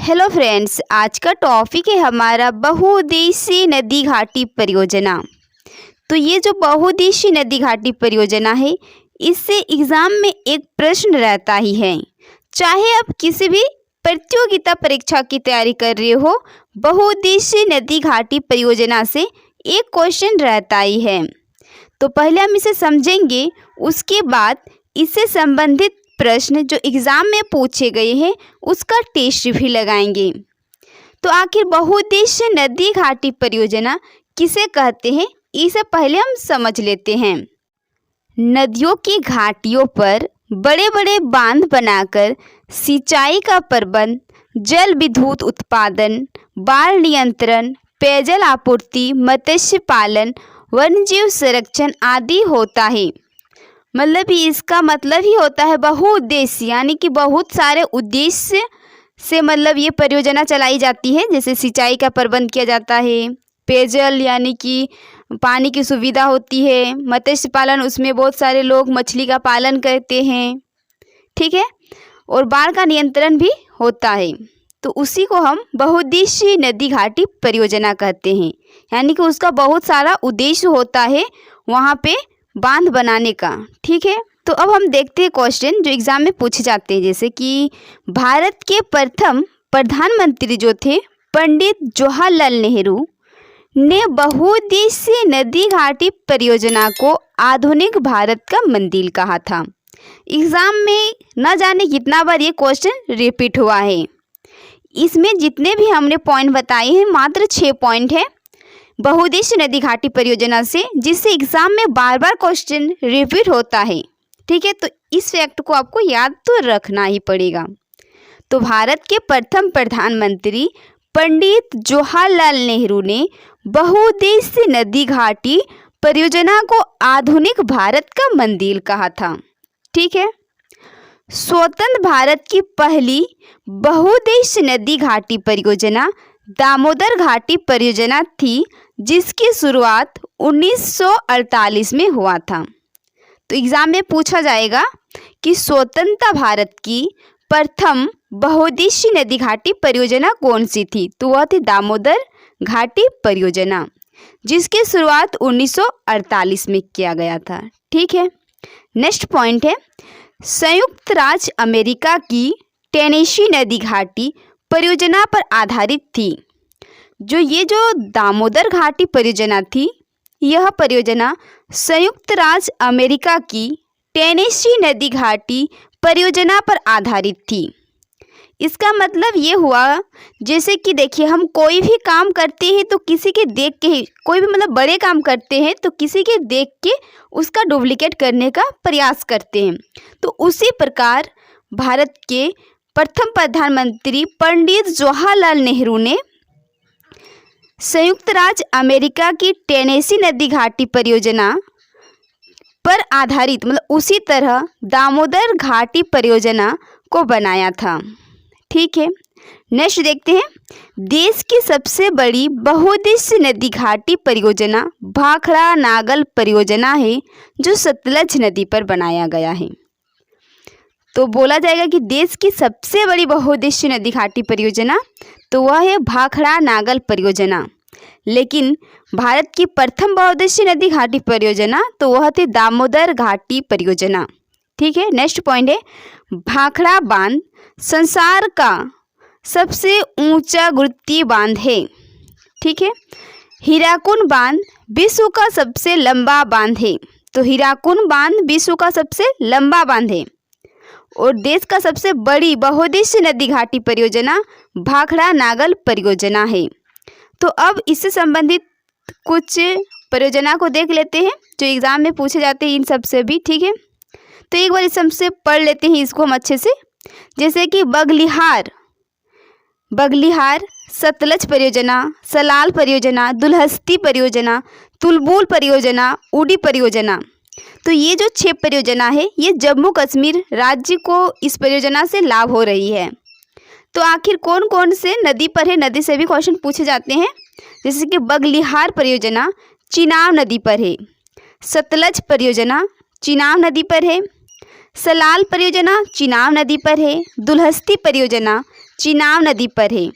Hello friends, आज का topic है हमारा बहुउद्देशीय नदी घाटी परियोजना। तो ये जो बहुउद्देशीय नदी घाटी परियोजना है, इससे एग्ज़ाम में एक प्रश्न रहता ही है। चाहे आप किसी भी प्रतियोगिता परीक्षा की तैयारी कर रहे हो, बहुउद्देशीय नदी घाटी परियोजना से एक क्वेश्चन रहता ही है। तो पहले हम इसे समझेंगे, उसके बाद इससे संबंधित प्रश्न जो एग्ज़ाम में पूछे गए हैं उसका टेस्ट भी लगाएंगे। तो आखिर बहुउद्देशीय नदी घाटी परियोजना किसे कहते हैं, इसे पहले हम समझ लेते हैं। नदियों की घाटियों पर बड़े बड़े बांध बनाकर सिंचाई का प्रबंध, जल विद्युत उत्पादन, बाढ़ नियंत्रण, पेयजल आपूर्ति, मत्स्य पालन, वन्यजीव संरक्षण आदि होता है। मतलब इसका मतलब ही होता है बहुउद्देशीय, यानी कि बहुत सारे उद्देश्य से मतलब ये परियोजना चलाई जाती है। जैसे सिंचाई का प्रबंध किया जाता है, पेयजल यानी कि पानी की सुविधा होती है, मत्स्य पालन उसमें बहुत सारे लोग मछली का पालन करते हैं, ठीक है, और बाढ़ का नियंत्रण भी होता है। तो उसी को हम बहुउद्देशीय नदी घाटी परियोजना कहते हैं, यानी कि उसका बहुत सारा उद्देश्य होता है वहाँ पे बांध बनाने का, ठीक है। तो अब हम देखते हैं क्वेश्चन जो एग्जाम में पूछे जाते हैं। जैसे कि भारत के प्रथम प्रधानमंत्री जो थे पंडित जवाहरलाल नेहरू ने बहुउद्देशीय नदी घाटी परियोजना को आधुनिक भारत का मंदिर कहा था। एग्जाम में न जाने कितना बार ये क्वेश्चन रिपीट हुआ है। इसमें जितने भी हमने पॉइंट बताए हैं मात्र 6 पॉइंट है बहुउद्देशीय नदी घाटी परियोजना से, जिससे एग्जाम में बार बार क्वेश्चन रिपीट होता है, ठीक है। तो इस फैक्ट को आपको याद तो रखना ही पड़ेगा। तो भारत के प्रथम प्रधानमंत्री पंडित जवाहरलाल नेहरू ने बहुउद्देशीय नदी घाटी परियोजना को आधुनिक भारत का मंदिर कहा था, ठीक है। स्वतंत्र भारत की पहली बहुउद्देशीय नदी घाटी परियोजना दामोदर घाटी परियोजना थी, जिसकी शुरुआत 1948 में हुआ था। तो एग्जाम में पूछा जाएगा कि स्वतंत्र भारत की प्रथम बहुउद्देशीय नदी घाटी परियोजना कौन सी थी, तो वह थी दामोदर घाटी परियोजना, जिसकी शुरुआत 1948 में किया गया था, ठीक है। नेक्स्ट पॉइंट है, संयुक्त राज्य अमेरिका की टेनेसी नदी घाटी परियोजना पर आधारित थी। जो दामोदर घाटी परियोजना थी, यह परियोजना संयुक्त राज्य अमेरिका की टेनेसी नदी घाटी परियोजना पर आधारित थी। इसका मतलब ये हुआ, जैसे कि देखिए हम कोई भी काम करते हैं तो किसी के देख के ही, कोई भी मतलब बड़े काम करते हैं तो किसी के देख के उसका डुप्लीकेट करने का प्रयास करते हैं। तो उसी प्रकार भारत के प्रथम प्रधानमंत्री पंडित जवाहरलाल नेहरू ने संयुक्त राज्य अमेरिका की टेनेसी नदी घाटी परियोजना पर आधारित मतलब उसी तरह दामोदर घाटी परियोजना को बनाया था, ठीक है। नेक्स्ट देखते हैं, देश की सबसे बड़ी बहुउद्देशीय नदी घाटी परियोजना भाखड़ा नागल परियोजना है, जो सतलज नदी पर बनाया गया है। तो बोला जाएगा कि देश की सबसे बड़ी बहुउद्देशीय नदी घाटी परियोजना तो वह है भाखड़ा नागल परियोजना, लेकिन भारत की प्रथम बहुउद्देशीय नदी घाटी परियोजना तो वह थी दामोदर घाटी परियोजना, ठीक है। नेक्स्ट पॉइंट है, भाखड़ा बांध संसार का सबसे ऊंचा गुरुत्वीय बांध है, ठीक है। हीराकुंड बांध विश्व का सबसे लंबा बांध है। तो हीराकुंड बांध विश्व का सबसे लंबा बांध है, और देश का सबसे बड़ी बहुउद्देशीय नदी घाटी परियोजना भाखड़ा नागल परियोजना है। तो अब इससे संबंधित कुछ परियोजना को देख लेते हैं जो एग्जाम में पूछे जाते हैं इन सब से भी, ठीक है। तो एक बार इस सबसे पढ़ लेते हैं इसको हम अच्छे से। जैसे कि बगलिहार सतलज परियोजना, सलाल परियोजना, दुलहस्ती परियोजना, तुलबुल परियोजना, उडी परियोजना। तो ये जो 6 परियोजना है ये जम्मू कश्मीर राज्य को इस परियोजना से लाभ हो रही है। तो आखिर कौन कौन से नदी पर है, नदी से भी क्वेश्चन पूछे जाते हैं। जैसे कि बगलिहार परियोजना चिनाब नदी पर है, सतलज परियोजना चिनाब नदी पर है, सलाल परियोजना चिनाब नदी पर है, दुलहस्ती परियोजना चिनाब नदी पर है।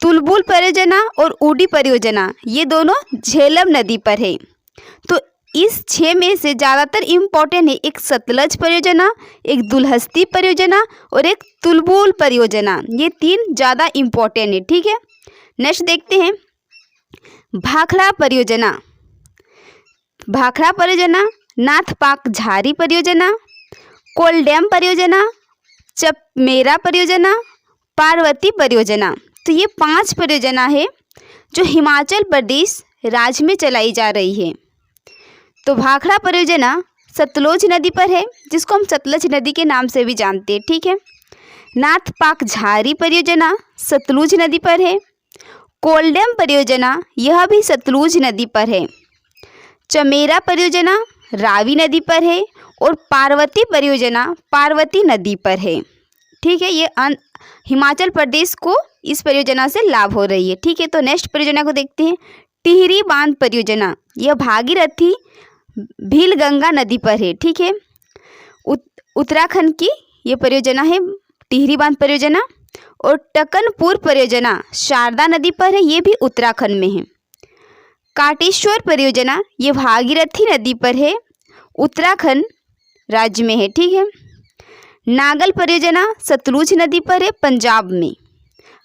तुलबुल परियोजना और ऊडी परियोजना ये दोनों झेलम नदी पर है। तो इस 6 में से ज़्यादातर इम्पोर्टेंट है एक सतलज परियोजना, एक दुलहस्ती परियोजना और एक तुलबुल परियोजना। ये 3 ज़्यादा इम्पोर्टेंट है। ठीक है, नेक्स्ट देखते हैं भाखड़ा परियोजना। भाखड़ा परियोजना, नाथपाक झारी परियोजना, कोलडैम परियोजना, चपमेरा परियोजना, पार्वती परियोजना। तो ये 5 परियोजना है जो हिमाचल प्रदेश राज्य में चलाई जा रही है। तो भाखड़ा परियोजना सतलुज नदी पर है, जिसको हम सतलज नदी के नाम से भी जानते हैं। ठीक है, नाथपाक झारी परियोजना सतलुज नदी पर है। कोलडैम परियोजना यह भी सतलुज नदी पर है। चमेरा परियोजना रावी नदी पर है और पार्वती परियोजना पार्वती नदी पर है। ठीक है, ये हिमाचल प्रदेश को इस परियोजना से लाभ हो रही है। ठीक है, तो नेक्स्ट परियोजना को देखते हैं टिहरी बांध परियोजना। यह भागीरथी भील गंगा नदी पर है। ठीक है, उत्तराखंड की ये परियोजना है टिहरी बांध परियोजना। और टकनपुर परियोजना शारदा नदी पर है, ये भी उत्तराखंड में है। काटेश्वर परियोजना ये भागीरथी नदी पर है, उत्तराखंड राज्य में है। ठीक है, नागल परियोजना सतलुज नदी पर है, पंजाब में।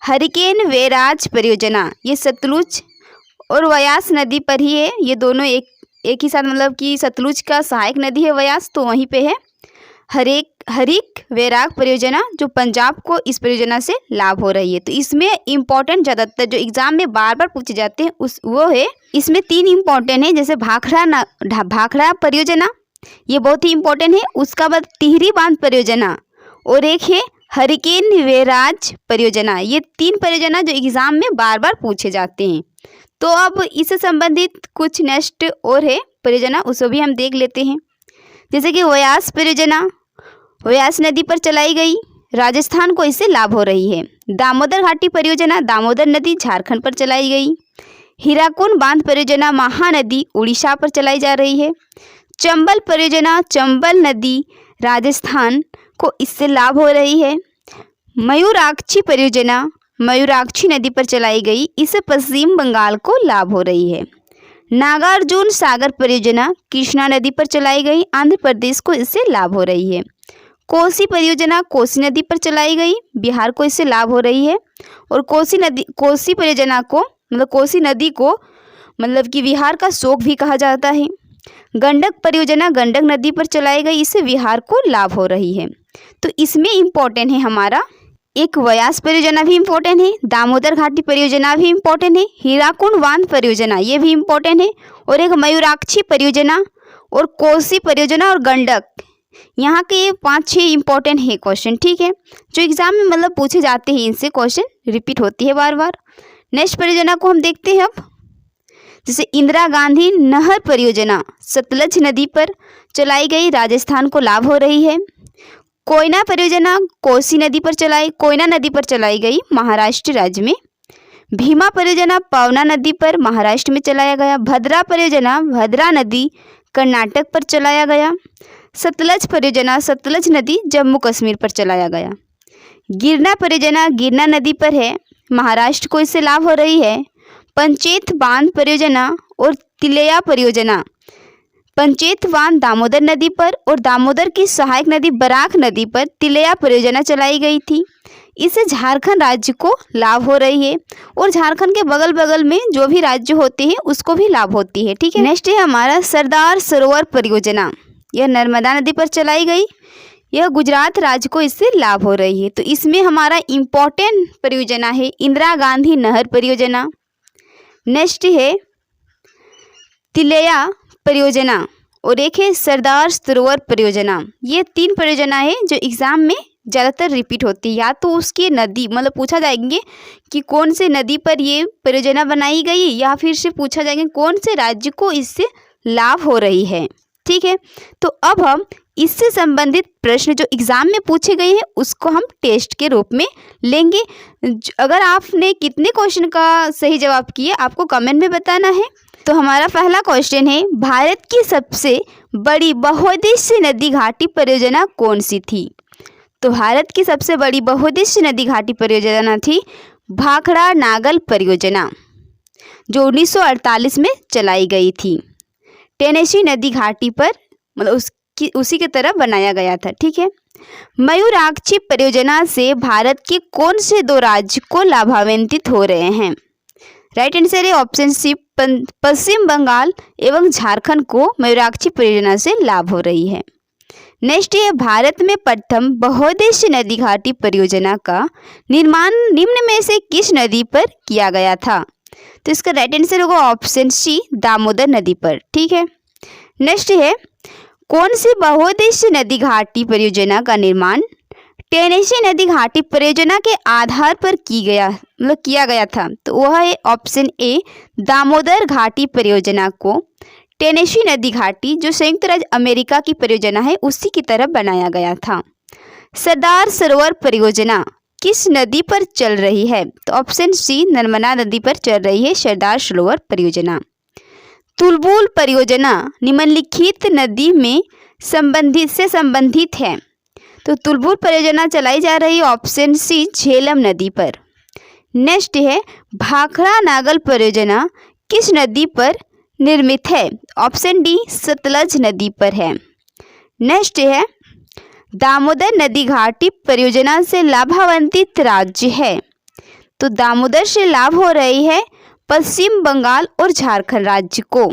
हरिकेन वेराज परियोजना ये सतलुज और व्यास नदी पर ही है। ये दोनों एक ही साथ, मतलब कि सतलुज का सहायक नदी है व्यास, तो वहीं पे है। हरिक वैराग परियोजना जो पंजाब को इस परियोजना से लाभ हो रही है। तो इसमें इम्पोर्टेंट ज़्यादातर जो एग्जाम में बार बार पूछे जाते हैं वो है, इसमें 3 इम्पोर्टेंट है, जैसे भाखड़ा परियोजना ये बहुत ही इम्पोर्टेंट है। उसका बाद टिहरी बांध परियोजना और एक है हरिकेन वेराज परियोजना। ये 3 परियोजना जो एग्जाम में बार बार पूछे जाते हैं। तो अब इससे संबंधित कुछ नेक्स्ट और है परियोजना, उसको भी हम देख लेते हैं। जैसे कि व्यास परियोजना व्यास नदी पर चलाई गई, राजस्थान को इससे लाभ हो रही है। दामोदर घाटी परियोजना दामोदर नदी झारखंड पर चलाई गई। हीराकुंड बांध परियोजना महानदी उड़ीसा पर चलाई जा रही है। चंबल परियोजना चंबल नदी राजस्थान को इससे लाभ हो रही है। मयूराक्षी परियोजना मयूराक्षी नदी पर चलाई गई, इससे पश्चिम बंगाल को लाभ हो रही है। नागार्जुन सागर परियोजना कृष्णा नदी पर चलाई गई, आंध्र प्रदेश को इससे लाभ हो रही है। कोसी परियोजना कोसी नदी पर चलाई गई, बिहार को इससे लाभ हो रही है। और कोसी परियोजना को कोसी नदी को मतलब कि बिहार का शोक भी कहा जाता है। गंडक परियोजना गंडक नदी पर चलाई गई, इससे बिहार को लाभ हो रही है। तो इसमें इम्पोर्टेंट है हमारा एक व्यास परियोजना भी इम्पोर्टेंट है, दामोदर घाटी परियोजना भी इम्पोर्टेंट है, हीराकुंड बांध परियोजना ये भी इम्पोर्टेंट है, और एक मयूराक्षी परियोजना और कोसी परियोजना और गंडक, यहाँ के 5-6 इम्पोर्टेंट है क्वेश्चन। ठीक है, जो एग्जाम में मतलब पूछे जाते हैं, इनसे क्वेश्चन रिपीट होती है बार बार। नेक्स्ट परियोजना को हम देखते हैं अब, जैसे इंदिरा गांधी नहर परियोजना सतलज नदी पर चलाई गई, राजस्थान को लाभ हो रही है। कोयना परियोजना कोयना नदी पर चलाई गई, महाराष्ट्र राज्य में। भीमा परियोजना पवना नदी पर महाराष्ट्र में चलाया गया। भद्रा परियोजना भद्रा नदी कर्नाटक पर चलाया गया। सतलज परियोजना सतलज नदी जम्मू कश्मीर पर चलाया गया। गिरना परियोजना गिरना नदी पर है, महाराष्ट्र को इससे लाभ हो रही है। पंचेत बांध परियोजना और तिलैया परियोजना पंचेत बांध दामोदर नदी पर और दामोदर की सहायक नदी बराक नदी पर तिलैया परियोजना चलाई गई थी, इससे झारखंड राज्य को लाभ हो रही है। और झारखंड के बगल बगल में जो भी राज्य होते हैं उसको भी लाभ होती है। ठीक है, नेक्स्ट है हमारा सरदार सरोवर परियोजना, यह नर्मदा नदी पर चलाई गई, यह गुजरात राज्य को इससे लाभ हो रही है। तो इसमें हमारा इम्पोर्टेंट परियोजना है इंदिरा गांधी नहर परियोजना। नेक्स्ट है तिलैया परियोजना और एक है सरदार सरोवर परियोजना। ये 3 परियोजना है जो एग्जाम में ज़्यादातर रिपीट होती है, या तो उसकी नदी मतलब पूछा जाएंगे कि कौन से नदी पर ये परियोजना बनाई गई, या फिर से पूछा जाएंगे कौन से राज्य को इससे लाभ हो रही है। ठीक है, तो अब हम इससे संबंधित प्रश्न जो एग्जाम में पूछे गए हैं उसको हम टेस्ट के रूप में लेंगे। अगर आपने कितने क्वेश्चन का सही जवाब किए आपको कमेंट में बताना है। तो हमारा पहला क्वेश्चन है, भारत की सबसे बड़ी बहुउद्देशीय नदी घाटी परियोजना कौन सी थी? तो भारत की सबसे बड़ी बहुउद्देशीय नदी घाटी परियोजना थी भाखड़ा नागल परियोजना, जो 1948 में चलाई गई थी। टेनेसी नदी घाटी पर मतलब उसी की तरह बनाया गया था। ठीक है। मयूराक्षी परियोजना से भारत के कौन से 2 राज्य को लाभान्वित हो रहे हैं? राइट आंसर है ऑप्शन सी, पश्चिम बंगाल एवं झारखंड को मयूराक्षी परियोजना से लाभ हो रही है। नेक्स्ट है, भारत में प्रथम बहुउद्देशीय नदी घाटी परियोजना का निर्माण निम्न में से किस नदी पर किया गया था? तो इसका राइट आंसर होगा ऑप्शन सी, दामोदर नदी पर। ठीक है। नेक्स्ट है, कौन सी बहुउद्देशीय नदी घाटी परियोजना का निर्माण टेनेसी नदी घाटी परियोजना के आधार पर किया गया था? तो वह है ऑप्शन ए, दामोदर घाटी परियोजना को टेनेसी नदी घाटी, जो संयुक्त राज्य अमेरिका की परियोजना है, उसी की तरह बनाया गया था। सरदार सरोवर परियोजना किस नदी पर चल रही है? तो ऑप्शन सी, नर्मदा नदी पर चल रही है सरदार सरोवर परियोजना। तुलबुल परियोजना निम्नलिखित नदी में संबंधित है? तो तुलबुल परियोजना चलाई जा रही है ऑप्शन सी, झेलम नदी पर। नेक्स्ट है, भाखड़ा नागल परियोजना किस नदी पर निर्मित है? ऑप्शन डी, सतलज नदी पर है। नेक्स्ट है, दामोदर नदी घाटी परियोजना से लाभान्वित राज्य है? तो दामोदर से लाभ हो रही है पश्चिम बंगाल और झारखंड राज्य को।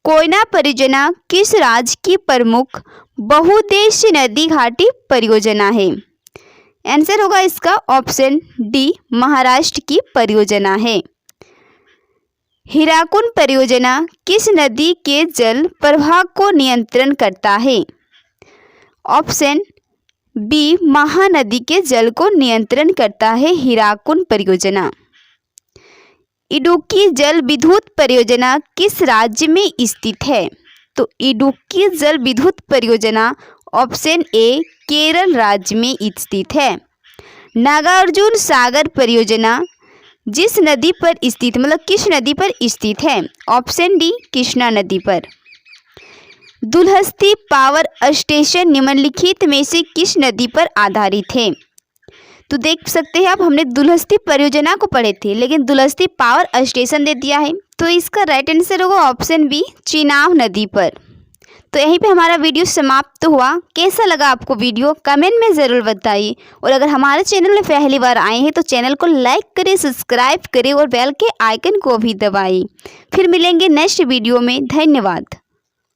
कोयना परियोजना किस राज्य की प्रमुख बहुउद्देशीय नदी घाटी परियोजना है? आंसर होगा इसका ऑप्शन डी, महाराष्ट्र की परियोजना है। हीराकुंड परियोजना किस नदी के जल प्रवाह को नियंत्रण करता है? ऑप्शन बी, महानदी के जल को नियंत्रण करता है हीराकुंड परियोजना। इडुक्की जल विद्युत परियोजना किस राज्य में स्थित है? तो इडुक्की जल विद्युत परियोजना ऑप्शन ए, केरल राज्य में स्थित है। नागार्जुन सागर परियोजना जिस नदी पर स्थित किस नदी पर स्थित है? ऑप्शन डी, कृष्णा नदी पर। दुलहस्ती पावर स्टेशन निम्नलिखित में से किस नदी पर आधारित है? तो देख सकते हैं आप, हमने दुलहस्ती परियोजना को पढ़े थे, लेकिन दुलहस्ती पावर स्टेशन दे दिया है। तो इसका राइट आंसर होगा ऑप्शन बी, चिनाब नदी पर। तो यहीं पे हमारा वीडियो समाप्त हुआ। कैसा लगा आपको वीडियो, कमेंट में ज़रूर बताइए। और अगर हमारे चैनल में पहली बार आए हैं तो चैनल को लाइक करें, सब्सक्राइब करें और बेल के आइकन को भी दबाइए। फिर मिलेंगे नेक्स्ट वीडियो में। धन्यवाद।